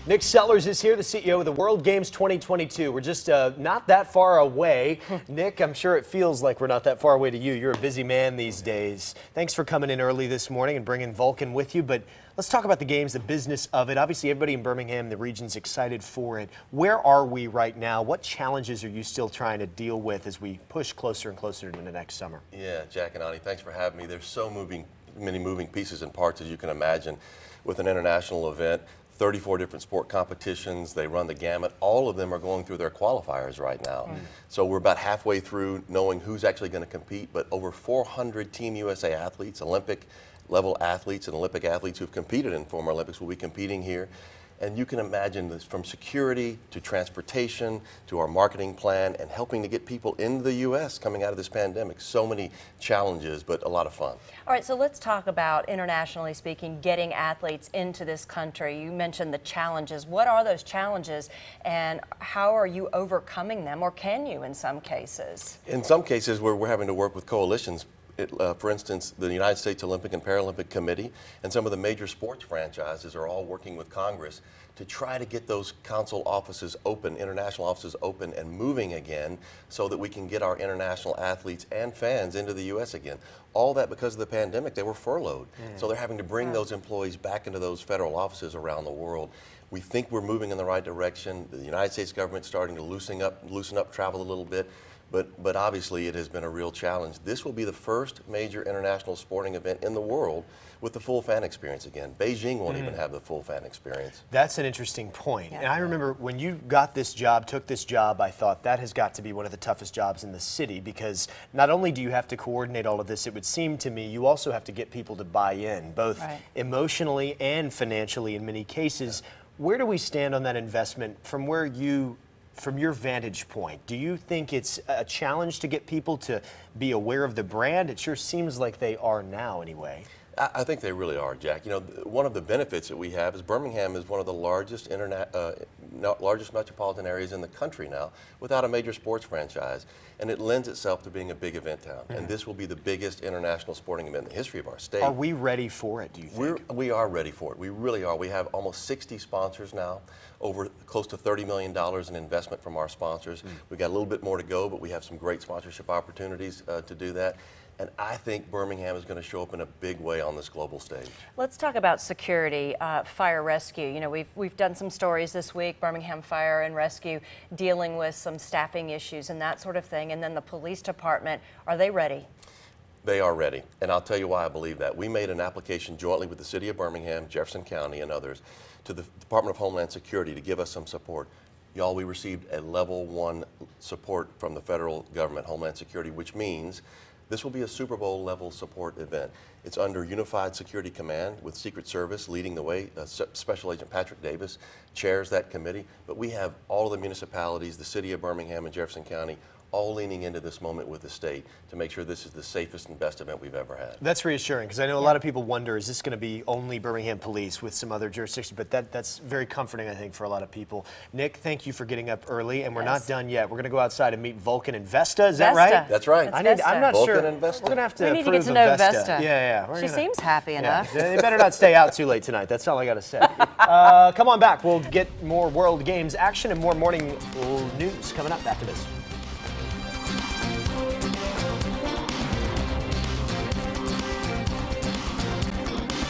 Nick Sellers is here, the CEO of the World Games 2022. We're just not that far away. Nick, I'm sure it feels like we're not that far away to you. You're a busy man these days. Thanks for coming in early this morning and bringing Vulcan with you. But let's talk about the games, the business of it. Obviously, everybody in Birmingham, the region's excited for it. Where are we right now? What challenges are you still trying to deal with as we push closer and closer to the next summer? Yeah, Jack and Ani, thanks for having me. There's so many moving pieces and parts, as you can imagine, with an international event. 34 different sport competitions, they run the gamut. All of them are going through their qualifiers right now. So we're about halfway through knowing who's actually going to compete, but over 400 Team USA athletes, Olympic level athletes and Olympic athletes who've competed in former Olympics will be competing here. And you can imagine this, from security to transportation to our marketing plan and helping to get people into the U.S. coming out of this pandemic. So many challenges, but a lot of fun. All right, so let's talk about, internationally speaking, getting athletes into this country. You mentioned the challenges. What are those challenges and how are you overcoming them, or can you in some cases? In some cases, we're having to work with coalitions. For instance, the United States Olympic and Paralympic Committee and some of the major sports franchises are all working with Congress to try to get those council offices open, international offices open and moving again so that we can get our international athletes and fans into the U.S. again. All that because of the pandemic, they were furloughed. So they're having to bring those employees back into those federal offices around the world. We think we're moving in the right direction. The United States government's starting to loosen up travel a little bit. But obviously it has been a real challenge. This will be the first major international sporting event in the world with the full fan experience again. Beijing won't even have the full fan experience. That's an interesting point. Yeah. And I remember when you got this job, took this job, I thought that has got to be one of the toughest jobs in the city, because not only do you have to coordinate all of this, it would seem to me you also have to get people to buy in, both emotionally and financially in many cases. Where do we stand on that investment from your vantage point? Do you think it's a challenge to get people to be aware of the brand? It sure seems like they are now anyway. I think they really are, Jack. You know, one of the benefits that we have is Birmingham is one of the largest metropolitan areas in the country now without a major sports franchise. And it lends itself to being a big event town. And this will be the biggest international sporting event in the history of our state. Are we ready for it, do you think? We are ready for it. We really are. We have almost 60 sponsors now, over close to $30 million in investment from our sponsors. We've got a little bit more to go, but we have some great sponsorship opportunities to do that. And I think Birmingham is going to show up in a big way on this global stage. Let's talk about security, fire rescue. You know, we've done some stories this week, Birmingham Fire and Rescue dealing with some staffing issues and that sort of thing. And then the police department, are they ready? They are ready, and I'll tell you why I believe that. We made an application jointly with the City of Birmingham, Jefferson County, and others to the Department of Homeland Security to give us some support. Y'all, we received a level 1 support from the federal government, Homeland Security, which means this will be a Super Bowl level support event. It's under Unified Security Command with Secret Service leading the way. Special Agent Patrick Davis chairs that committee, but we have all of the municipalities, the City of Birmingham and Jefferson County, all leaning into this moment with the state to make sure this is the safest and best event we've ever had. That's reassuring, because I know a lot of people wonder, is this going to be only Birmingham Police with some other jurisdictions? But that's very comforting, I think, for a lot of people. Nick, thank you for getting up early, and we're not done yet. We're going to go outside and meet Vulcan and Vesta. Is that right? That's right. I'm not Vulcan sure. And Vesta. We're going to have to we need to get approve to know of Vesta. Yeah. She seems happy enough. They better not stay out too late tonight. That's all I got to say. Come on back. We'll get more World Games action and more morning news coming up after this.